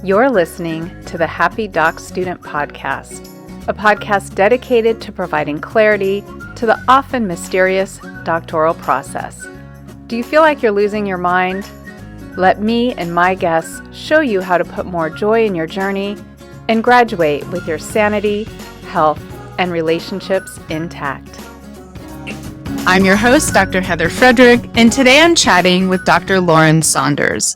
You're listening to the Happy Doc Student Podcast, a podcast dedicated to providing clarity to the often mysterious doctoral process. Do you feel like you're losing your mind? Let me and my guests show you how to put more joy in your journey and graduate with your sanity, health, and relationships intact. I'm your host, Dr. Heather Frederick, and today I'm chatting with Dr. Lauren Saunders.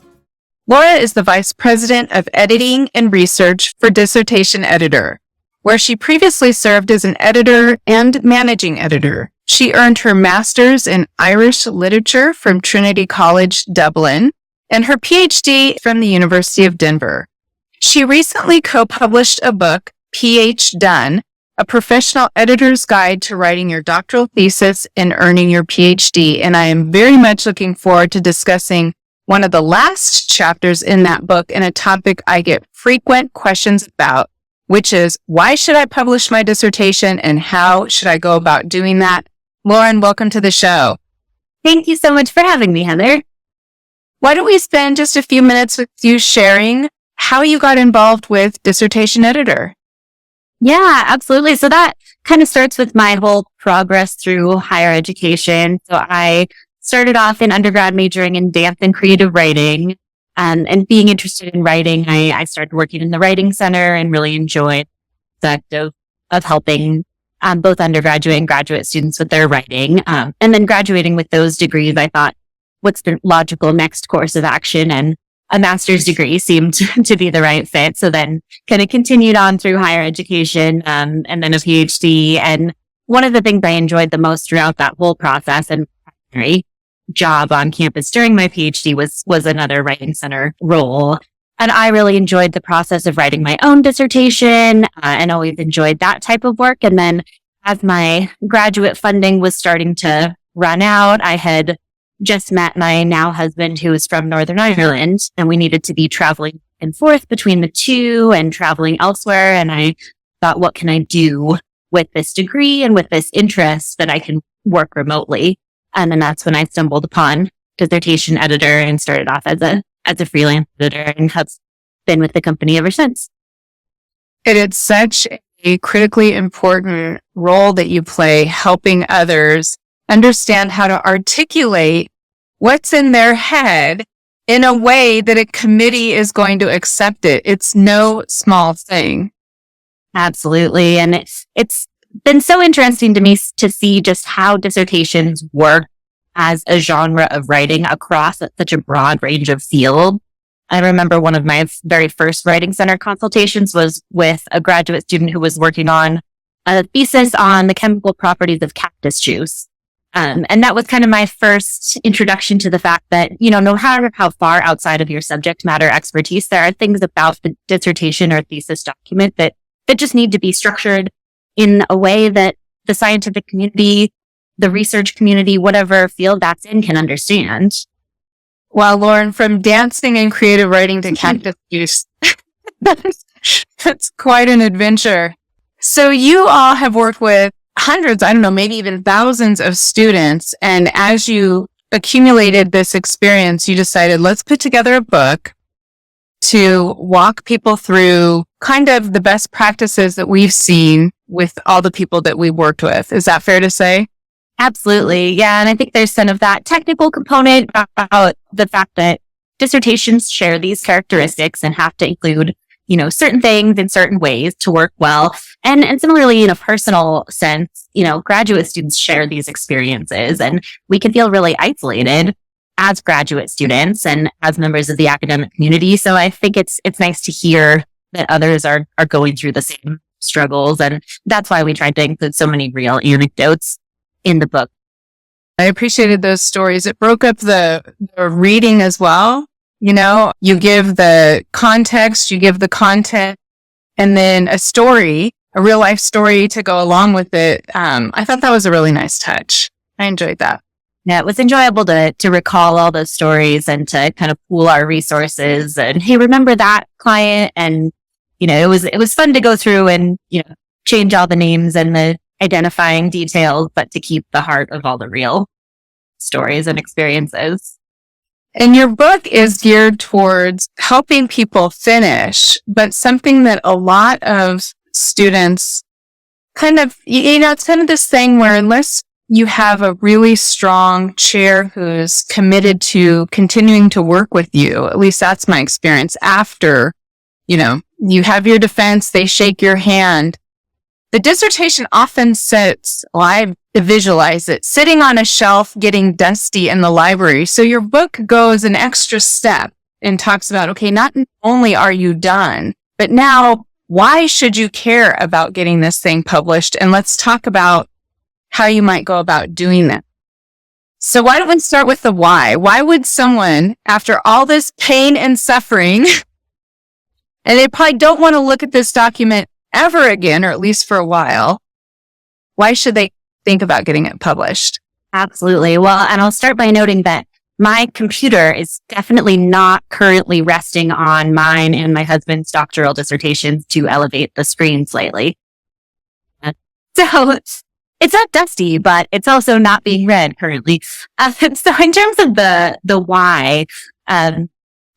Laura is the Vice President of Editing and Research for Dissertation Editor, where she previously served as an editor and managing editor. She earned her master's in Irish literature from Trinity College, Dublin, and her PhD from the University of Denver. She recently co-published a book, PH Done, a professional editor's guide to writing your doctoral thesis and earning your PhD, and I am very much looking forward to discussing one of the last chapters in that book and a topic I get frequent questions about, which is why should I publish my dissertation and how should I go about doing that? Lauren, welcome to the show. Thank you so much for having me, Heather. Why don't we spend just a few minutes with you sharing how you got involved with Dissertation Editor? Yeah, absolutely. So that kind of starts with my whole progress through higher education. So I started off in undergrad majoring in dance and creative writing. And being interested in writing, I started working in the writing center and really enjoyed the act of helping both undergraduate and graduate students with their writing. And then graduating with those degrees, I thought, what's the logical next course of action? And a master's degree seemed to be the right fit. So then kind of continued on through higher education, and then a PhD. And one of the things I enjoyed the most throughout that whole process and primary job on campus during my PhD was another writing center role. And I really enjoyed the process of writing my own dissertation, and always enjoyed that type of work. And then as my graduate funding was starting to run out, I had just met my now husband, who is from Northern Ireland, and we needed to be traveling back and forth between the two and traveling elsewhere. And I thought, what can I do with this degree and with this interest that I can work remotely? And then that's when I stumbled upon Dissertation Editor and started off as a freelance editor and have been with the company ever since. It's such a critically important role that you play, helping others understand how to articulate what's in their head in a way that a committee is going to accept it. It's no small thing. Absolutely. And it's been so interesting to me to see just how dissertations work as a genre of writing across such a broad range of field. I remember one of my very first writing center consultations was with a graduate student who was working on a thesis on the chemical properties of cactus juice. And that was kind of my first introduction to the fact that, no matter how far outside of your subject matter expertise, there are things about the dissertation or thesis document that just need to be structured in a way that the scientific community, the research community, whatever field that's in, can understand. Wow, Lauren, from dancing and creative writing to cactus juice, that's quite an adventure. So you all have worked with hundreds, I don't know, maybe even thousands of students. And as you accumulated this experience, you decided, let's put together a book to walk people through kind of the best practices that we've seen with all the people that we worked with. Is that fair to say? Absolutely. Yeah. And I think there's some of that technical component about the fact that dissertations share these characteristics and have to include, certain things in certain ways to work well. And similarly, in a personal sense, graduate students share these experiences, and we can feel really isolated as graduate students and as members of the academic community. So I think it's nice to hear that others are going through the same struggles. And that's why we tried to include so many real anecdotes in the book. I appreciated those stories. It broke up the reading as well. You give the context, you give the content, and then a story, a real life story to go along with it. I thought that was a really nice touch. I enjoyed that. Yeah, it was enjoyable to recall all those stories and to kind of pool our resources and, hey, remember that client? And, it was fun to go through and, change all the names and the identifying details, but to keep the heart of all the real stories and experiences. And your book is geared towards helping people finish, but something that a lot of students kind of, it's kind of this thing where unless you have a really strong chair who's committed to continuing to work with you, at least that's my experience, after, you have your defense, they shake your hand. The dissertation often sits, I visualize it, sitting on a shelf, getting dusty in the library. So your book goes an extra step and talks about, okay, not only are you done, but now why should you care about getting this thing published? And let's talk about how you might go about doing that. So why don't we start with the why? Why would someone, after all this pain and suffering, and they probably don't want to look at this document ever again, or at least for a while, why should they think about getting it published? Absolutely. Well, and I'll start by noting that my computer is definitely not currently resting on mine and my husband's doctoral dissertations to elevate the screen slightly. So it's not dusty, but it's also not being read currently. So in terms of the why, and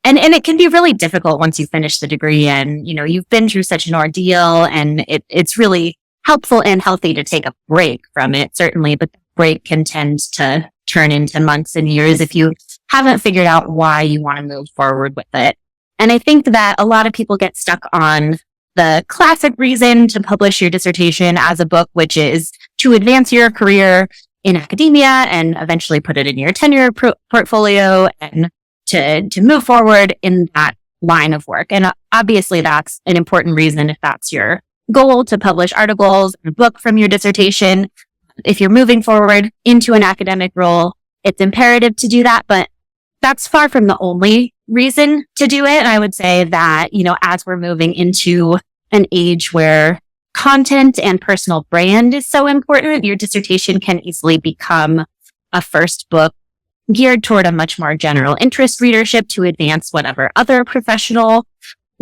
it can be really difficult once you finish the degree and, you've been through such an ordeal, and it's really helpful and healthy to take a break from it, certainly, but the break can tend to turn into months and years if you haven't figured out why you want to move forward with it. And I think that a lot of people get stuck on the classic reason to publish your dissertation as a book, which is to advance your career in academia and eventually put it in your tenure portfolio and to move forward in that line of work. And obviously that's an important reason if that's your goal, to publish articles and a book from your dissertation. If you're moving forward into an academic role, it's imperative to do that, but that's far from the only reason to do it. And I would say that, as we're moving into an age where content and personal brand is so important, your dissertation can easily become a first book geared toward a much more general interest readership to advance whatever other professional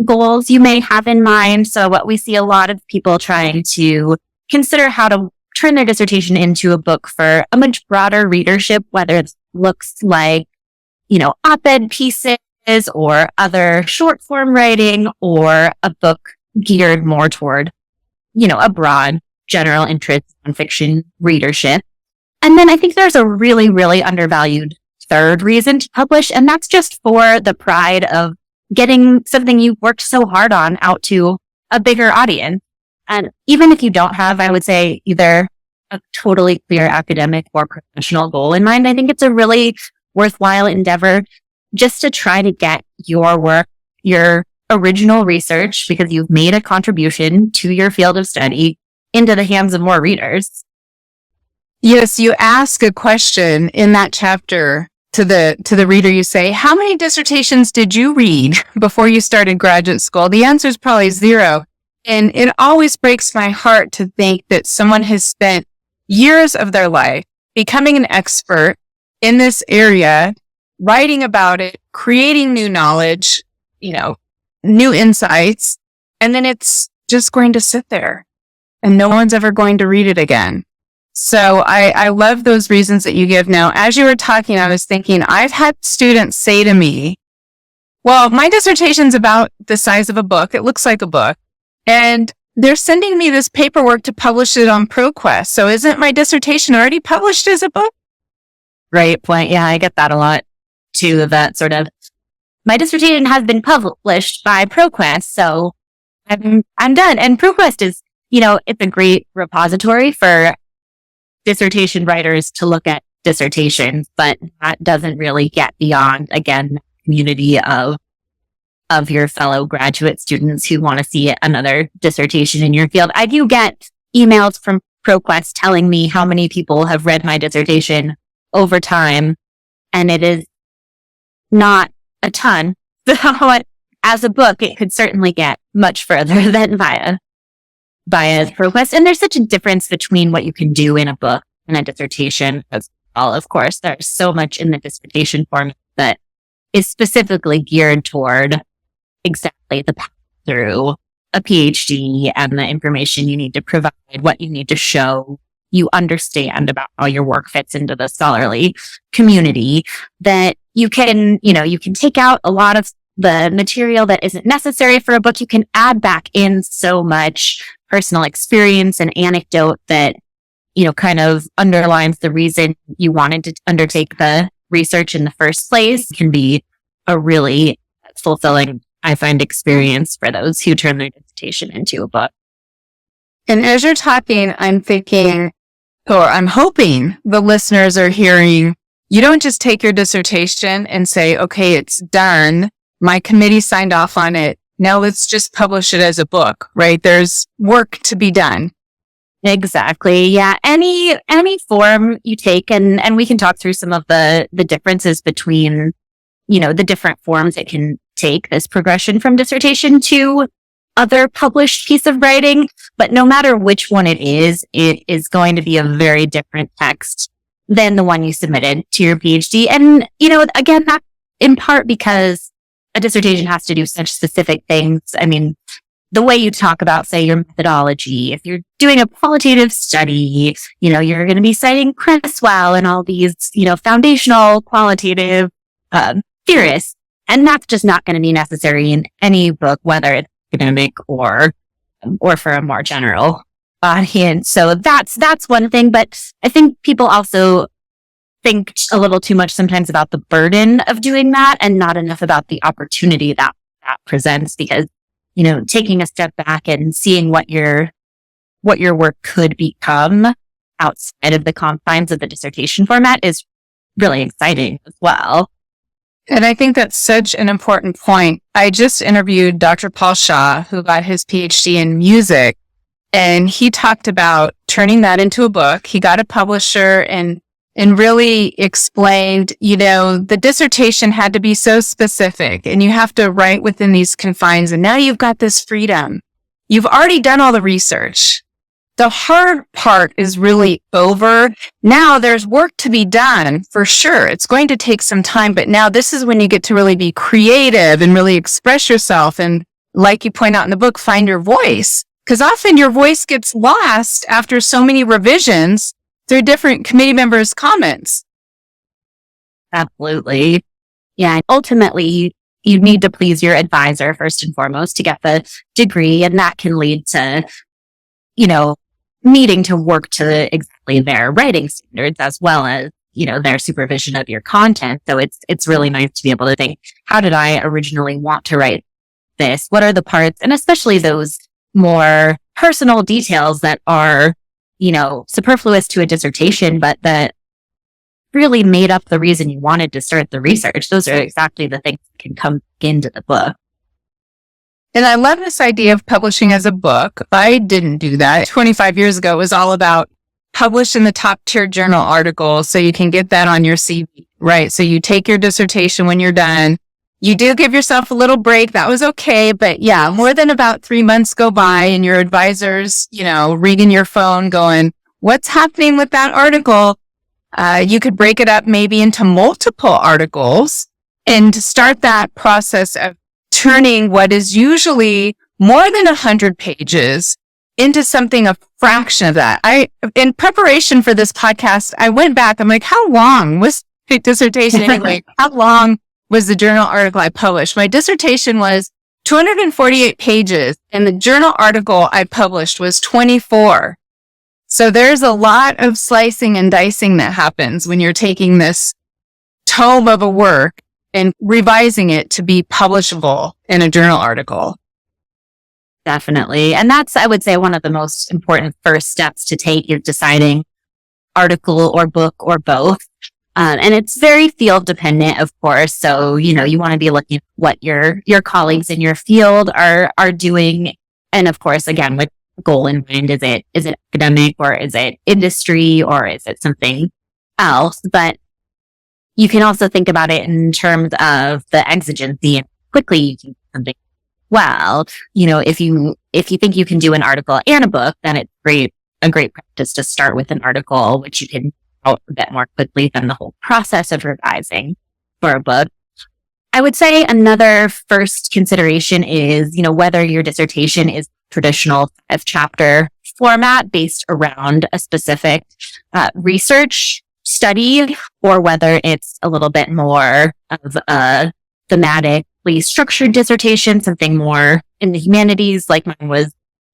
goals you may have in mind. So what we see a lot of people trying to consider how to turn their dissertation into a book for a much broader readership, whether it looks like, op-ed pieces or other short form writing, or a book geared more toward, a broad general interest nonfiction readership. And then I think there's a really, really undervalued third reason to publish, and that's just for the pride of getting something you worked so hard on out to a bigger audience. And even if you don't have, I would say, either a totally clear academic or professional goal in mind, I think it's a really worthwhile endeavor just to try to get your work, your original research, because you've made a contribution to your field of study, into the hands of more readers. Yes, you ask a question in that chapter to the reader. You say, how many dissertations did you read before you started graduate school? The answer is probably 0. And it always breaks my heart to think that someone has spent years of their life becoming an expert in this area, writing about it, creating new knowledge, new insights, and then it's just going to sit there and no one's ever going to read it again. So I love those reasons that you give. Now, as you were talking, I was thinking, I've had students say to me, well, my dissertation's about the size of a book. It looks like a book. And they're sending me this paperwork to publish it on ProQuest. So isn't my dissertation already published as a book? Great point. Yeah, I get that a lot too, that sort of, my dissertation has been published by ProQuest, so I'm done. And ProQuest is, it's a great repository for dissertation writers to look at dissertations, but that doesn't really get beyond, again, the community of your fellow graduate students who want to see another dissertation in your field. I do get emails from ProQuest telling me how many people have read my dissertation over time, and it is not a ton. So as a book, it could certainly get much further than via ProQuest. And there's such a difference between what you can do in a book and a dissertation as well. Of course, there's so much in the dissertation form that is specifically geared toward exactly the path through a PhD and the information you need to provide, what you need to show you understand about how your work fits into the scholarly community, that you can take out a lot of the material that isn't necessary for a book. You can add back in so much personal experience and anecdote that, kind of underlines the reason you wanted to undertake the research in the first place. It can be a really fulfilling, I find, experience for those who turn their dissertation into a book. And as you're talking, I'm thinking, or I'm hoping the listeners are hearing, you don't just take your dissertation and say, okay, it's done. My committee signed off on it. Now let's just publish it as a book, right? There's work to be done. Exactly. Yeah. Any form you take, and we can talk through some of the differences between, the different forms it can take, this progression from dissertation to other published piece of writing. But no matter which one it is going to be a very different text than the one you submitted to your PhD. And, again, that's in part because a dissertation has to do such specific things. I mean, the way you talk about, say, your methodology, if you're doing a qualitative study, you're going to be citing Creswell and all these, foundational qualitative theorists. And that's just not going to be necessary in any book, whether it's academic or for a more general audience. So that's one thing. But I think people also think a little too much sometimes about the burden of doing that and not enough about the opportunity that presents, because, taking a step back and seeing what your work could become outside of the confines of the dissertation format is really exciting as well. And I think that's such an important point. I just interviewed Dr. Paul Shaw, who got his PhD in music, and he talked about turning that into a book. He got a publisher and really explained, the dissertation had to be so specific and you have to write within these confines. And now you've got this freedom. You've already done all the research. The hard part is really over. Now there's work to be done for sure. It's going to take some time, but now this is when you get to really be creative and really express yourself. And like you point out in the book, find your voice, because often your voice gets lost after so many revisions through different committee members' comments. Absolutely. Yeah. Ultimately, you need to please your advisor first and foremost to get the degree. And that can lead to, needing to work to exactly their writing standards as well as, their supervision of your content. So it's really nice to be able to think, how did I originally want to write this? What are the parts? And especially those more personal details that are, superfluous to a dissertation, but that really made up the reason you wanted to start the research. Those are exactly the things that can come into the book. And I love this idea of publishing as a book. I didn't do that. 25 years ago, it was all about publish in the top tier journal articles so you can get that on your CV, right? So you take your dissertation when you're done. You do give yourself a little break. That was okay. But yeah, more than about 3 months go by and your advisor's, reading your phone going, what's happening with that article? You could break it up maybe into multiple articles and start that process of turning what is usually more than 100 pages into something a fraction of that. In preparation for this podcast, I went back. I'm like, how long was the dissertation anyway? How long was the journal article I published? My dissertation was 248 pages and the journal article I published was 24. So there's a lot of slicing and dicing that happens when you're taking this tome of a work and revising it to be publishable in a journal article. Definitely. And that's, I would say, one of the most important first steps to take is deciding article or book or both. And it's very field dependent, of course. So, you want to be looking at what your colleagues in your field are doing. And of course, again, with goal in mind, is it academic or is it industry or is it something else? But you can also think about it in terms of the exigency and quickly you can do something. Well, if you think you can do an article and a book, then it's a great practice to start with an article, which you can out a bit more quickly than the whole process of revising for a book. I would say another first consideration is, whether your dissertation is traditional 5-chapter format based around a specific research study or whether it's a little bit more of a thematically structured dissertation, something more in the humanities, like mine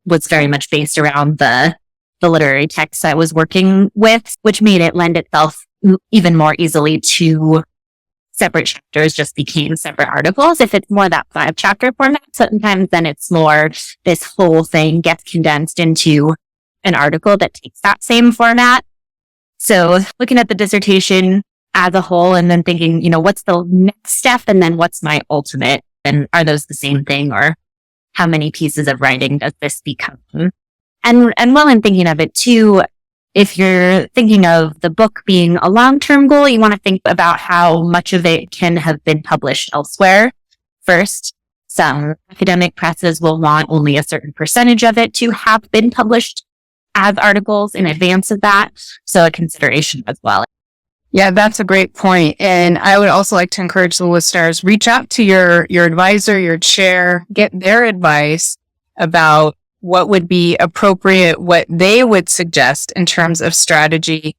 was very much based around the literary texts I was working with, which made it lend itself even more easily to separate chapters just became separate articles. If it's more that 5-chapter format, sometimes then it's more this whole thing gets condensed into an article that takes that same format. So looking at the dissertation as a whole and then thinking, what's the next step and then what's my ultimate? And are those the same thing, or how many pieces of writing does this become? And while I'm thinking of it too, if you're thinking of the book being a long-term goal, you want to think about how much of it can have been published elsewhere. First, some academic presses will want only a certain percentage of it to have been published as articles in advance of that. So a consideration as well. Yeah, that's a great point. And I would also like to encourage the listeners, reach out to your advisor, your chair, get their advice about what would be appropriate, what they would suggest in terms of strategy.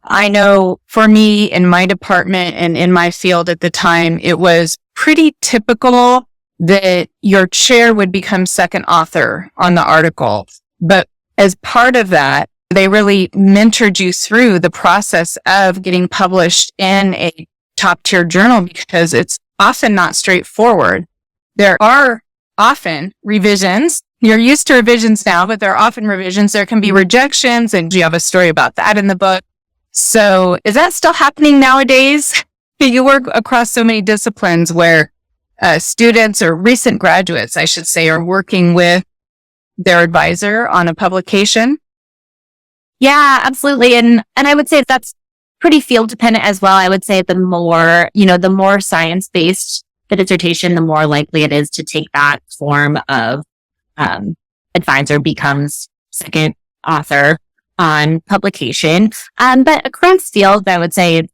I know for me in my department and in my field at the time, it was pretty typical that your chair would become second author on the article. But as part of that, they really mentored you through the process of getting published in a top tier journal because it's often not straightforward. There are often revisions. You're used to revisions now, but there are often revisions. There can be rejections, and you have a story about that in the book. So is that still happening nowadays? You work across so many disciplines where students or recent graduates, I should say, are working with their advisor on a publication. Yeah, absolutely. And I would say that's pretty field dependent as well. I would say the more science-based the dissertation, the more likely it is to take that form of advisor becomes second author on publication. But across fields, I would say,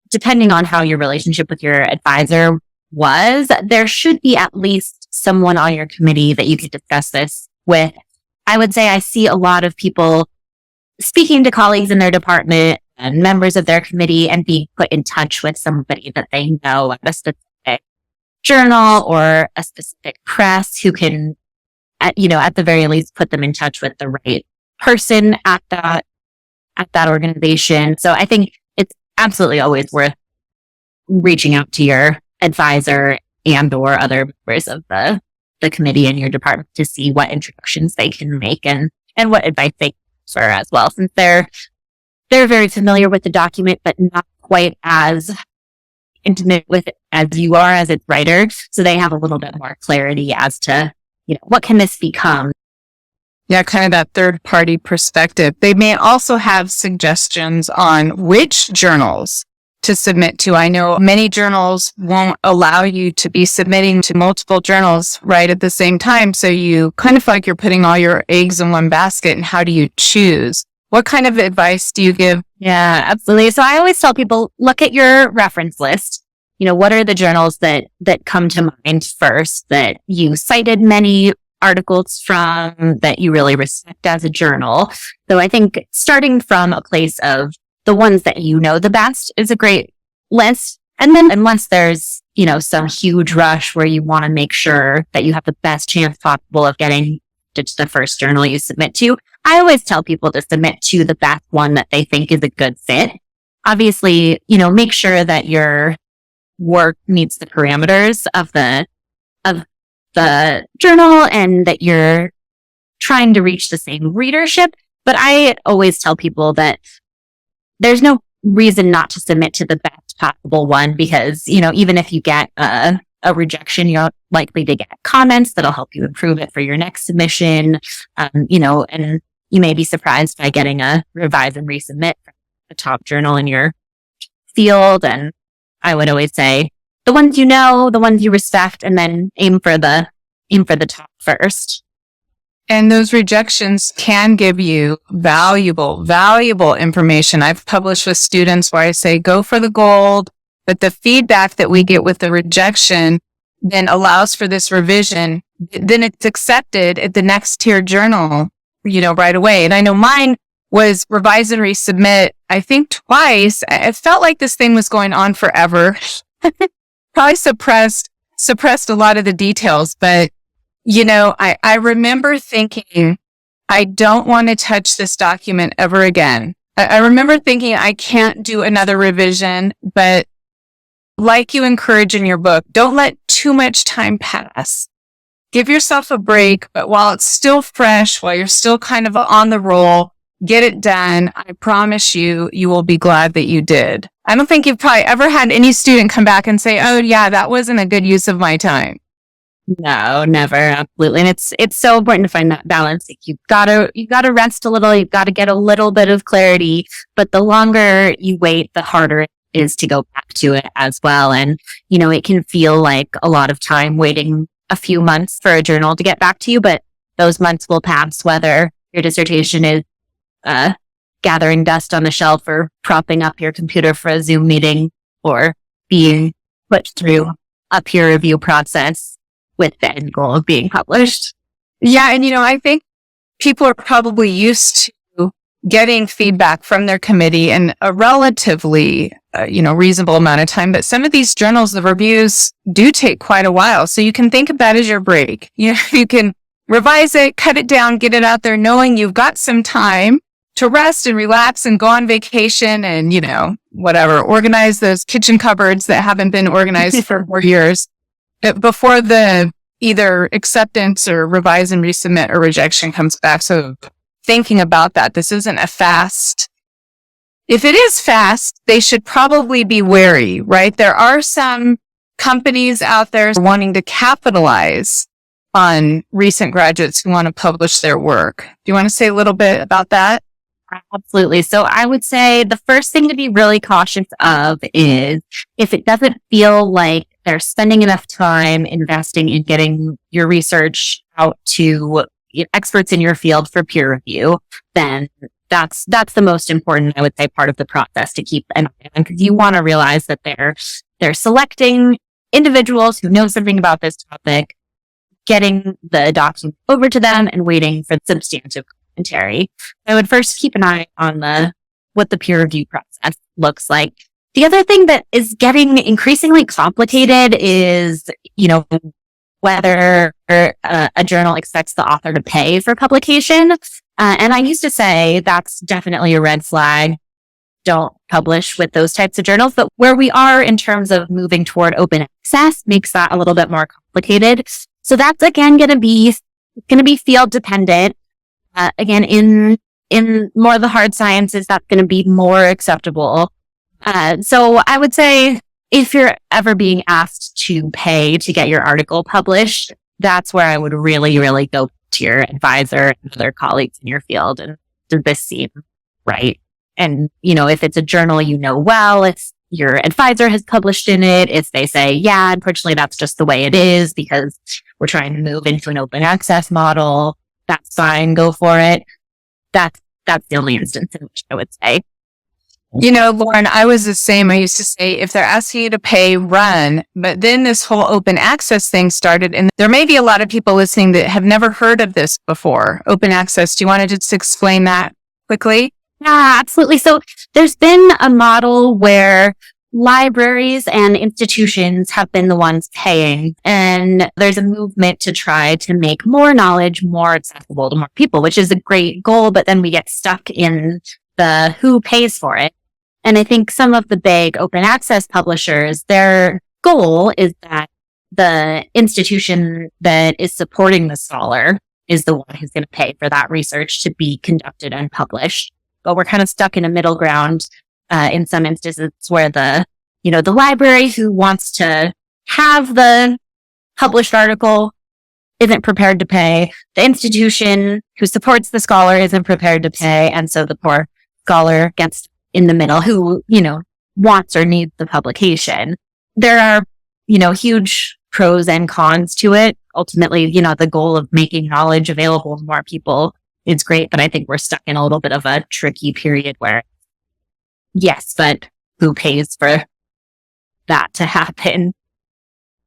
depending on how your relationship with your advisor was, there should be at least someone on your committee that you could discuss this with. I would say I see a lot of people speaking to colleagues in their department and members of their committee and being put in touch with somebody that they know at a specific journal or a specific press who can, at the very least, put them in touch with the right person at that organization. So I think it's absolutely always worth reaching out to your advisor and or other members of the committee in your department to see what introductions they can make and what advice they can offer as well, since they're very familiar with the document, but not quite as intimate with it as you are as its writer. So they have a little bit more clarity as to, what can this become? Yeah, kind of that third party perspective. They may also have suggestions on which journals to submit to. I know many journals won't allow you to be submitting to multiple journals right at the same time. So you kind of feel like you're putting all your eggs in one basket. And how do you choose? What kind of advice do you give? Yeah, absolutely. So I always tell people, look at your reference list. What are the journals that come to mind first, that you cited many articles from, that you really respect as a journal? So I think starting from a place of the ones that the best is a great list. And then unless there's, some huge rush where you want to make sure that you have the best chance possible of getting to the first journal you submit to, I always tell people to submit to the best one that they think is a good fit. Obviously, make sure that your work meets the parameters of the journal and that you're trying to reach the same readership. But I always tell people that there's no reason not to submit to the best possible one because, even if you get a rejection, you're likely to get comments that'll help you improve it for your next submission. And you may be surprised by getting a revise and resubmit from a top journal in your field. And I would always say the ones the ones you respect, and then aim for the top first. And those rejections can give you valuable information. I've published with students where I say, go for the gold, but the feedback that we get with the rejection then allows for this revision. Then it's accepted at the next tier journal, right away. And I know mine was revise and resubmit, I think twice. It felt like this thing was going on forever. Probably suppressed a lot of the details, but I remember thinking, I don't want to touch this document ever again. I remember thinking I can't do another revision, but like you encourage in your book, don't let too much time pass. Give yourself a break, but while it's still fresh, while you're still kind of on the roll, get it done. I promise you will be glad that you did. I don't think you've probably ever had any student come back and say, oh yeah, that wasn't a good use of my time. No, never. Absolutely. And it's so important to find that balance. Like you gotta rest a little. You've got to get a little bit of clarity, but the longer you wait, the harder it is to go back to it as well. And, it can feel like a lot of time waiting a few months for a journal to get back to you, but those months will pass whether your dissertation is gathering dust on the shelf or propping up your computer for a Zoom meeting or being put through a peer review process with the end goal of being published. Yeah. And, I think people are probably used to getting feedback from their committee in a relatively, reasonable amount of time. But some of these journals, the reviews do take quite a while. So you can think of that as your break. You can revise it, cut it down, get it out there, knowing you've got some time to rest and relax and go on vacation and, organize those kitchen cupboards that haven't been organized for 4 years before the either acceptance or revise and resubmit or rejection comes back. So thinking about that, this isn't a fast. If it is fast, they should probably be wary, right? There are some companies out there wanting to capitalize on recent graduates who want to publish their work. Do you want to say a little bit about that? Absolutely. So I would say the first thing to be really cautious of is if it doesn't feel like they're spending enough time investing in getting your research out to experts in your field for peer review, then that's the most important, I would say, part of the process to keep an eye on, because you want to realize that they're selecting individuals who know something about this topic, getting the document over to them and waiting for substantive commentary. I would first keep an eye on what the peer review process looks like. The other thing that is getting increasingly complicated is, whether a journal expects the author to pay for publication. And I used to say that's definitely a red flag. Don't publish with those types of journals. But where we are in terms of moving toward open access makes that a little bit more complicated. So that's again going to be field dependent. Again, in more of the hard sciences, that's going to be more acceptable. So I would say if you're ever being asked to pay to get your article published, that's where I would really, really go to your advisor and other colleagues in your field. And does this seem right? And, if it's a journal well, if your advisor has published in it, if they say, yeah, unfortunately, that's just the way it is because we're trying to move into an open access model, that's fine, go for it. That's the only instance in which I would say. Lauren, I was the same. I used to say, if they're asking you to pay, run. But then this whole open access thing started, and there may be a lot of people listening that have never heard of this before. Open access. Do you want to just explain that quickly? Yeah, absolutely. So there's been a model where libraries and institutions have been the ones paying, and there's a movement to try to make more knowledge more accessible to more people, which is a great goal, but then we get stuck in the who pays for it. And I think some of the big open access publishers, their goal is that the institution that is supporting the scholar is the one who's going to pay for that research to be conducted and published. But we're kind of stuck in a middle ground in some instances where the library who wants to have the published article isn't prepared to pay. The institution who supports the scholar isn't prepared to pay. And so the poor scholar gets in the middle who, wants or needs the publication. There are, huge pros and cons to it. Ultimately, the goal of making knowledge available to more people is great, but I think we're stuck in a little bit of a tricky period where, yes, but who pays for that to happen?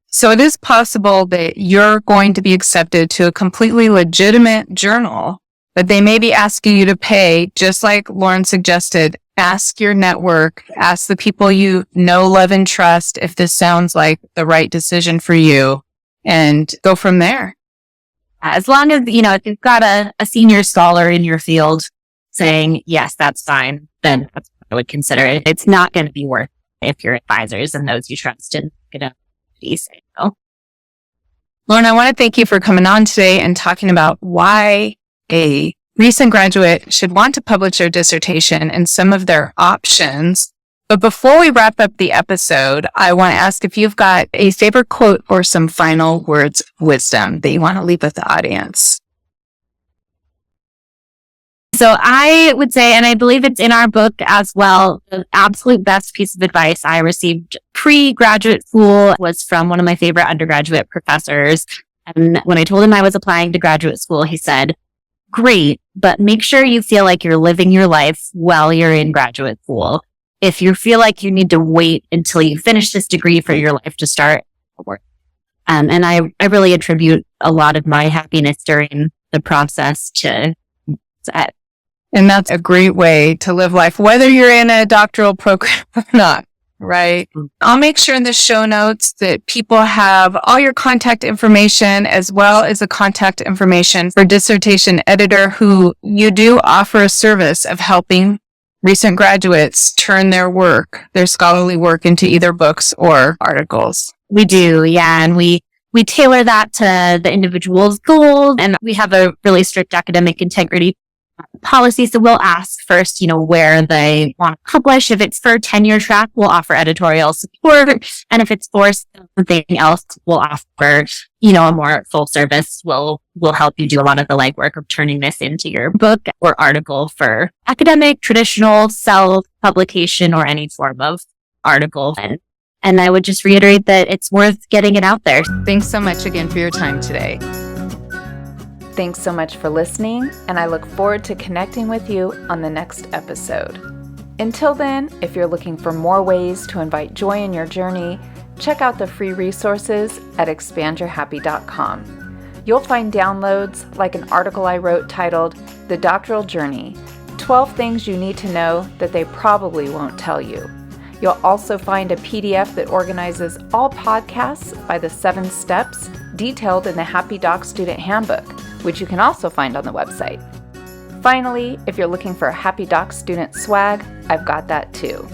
So it is possible that you're going to be accepted to a completely legitimate journal, but they may be asking you to pay, just like Lauren suggested. Ask your network, ask the people you know, love, and trust if this sounds like the right decision for you, and go from there. As long as, if you've got a senior scholar in your field saying, yes, that's fine, then that's what I would consider it. It's not going to be worth it if your advisors and those you trust and say no. Lauren, I want to thank you for coming on today and talking about why a recent graduate should want to publish their dissertation and some of their options. But before we wrap up the episode, I want to ask if you've got a favorite quote or some final words of wisdom that you want to leave with the audience. So I would say, and I believe it's in our book as well, the absolute best piece of advice I received pre-graduate school was from one of my favorite undergraduate professors. And when I told him I was applying to graduate school, he said, great, but make sure you feel like you're living your life while you're in graduate school. If you feel like you need to wait until you finish this degree for your life to start work. And I really attribute a lot of my happiness during the process to that. And that's a great way to live life, whether you're in a doctoral program or not, right? I'll make sure in the show notes that people have all your contact information as well as the contact information for Dissertation Editor, who you do offer a service of helping recent graduates turn their work, their scholarly work, into either books or articles. We do, yeah. And we tailor that to the individual's goals, and we have a really strict academic integrity policy. So we'll ask first, where they want to publish. If it's for tenure track, we'll offer editorial support. And if it's for something else, we'll offer, a more full service. We'll help you do a lot of the legwork of turning this into your book or article for academic, traditional, self-publication, or any form of article. And I would just reiterate that it's worth getting it out there. Thanks so much again for your time today. Thanks so much for listening, and I look forward to connecting with you on the next episode. Until then, if you're looking for more ways to invite joy in your journey, check out the free resources at expandyourhappy.com. You'll find downloads like an article I wrote titled The Doctoral Journey, 12 Things You Need to Know That They Probably Won't Tell You. You'll also find a PDF that organizes all podcasts by the 7 steps detailed in the Happy Doc Student Handbook, which you can also find on the website. Finally, if you're looking for Happy Doc Student swag, I've got that too.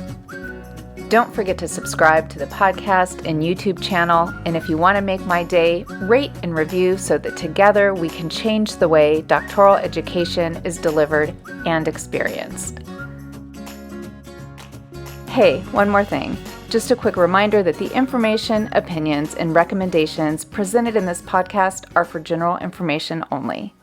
Don't forget to subscribe to the podcast and YouTube channel, and if you want to make my day, rate and review so that together we can change the way doctoral education is delivered and experienced. Hey, one more thing. Just a quick reminder that the information, opinions, and recommendations presented in this podcast are for general information only.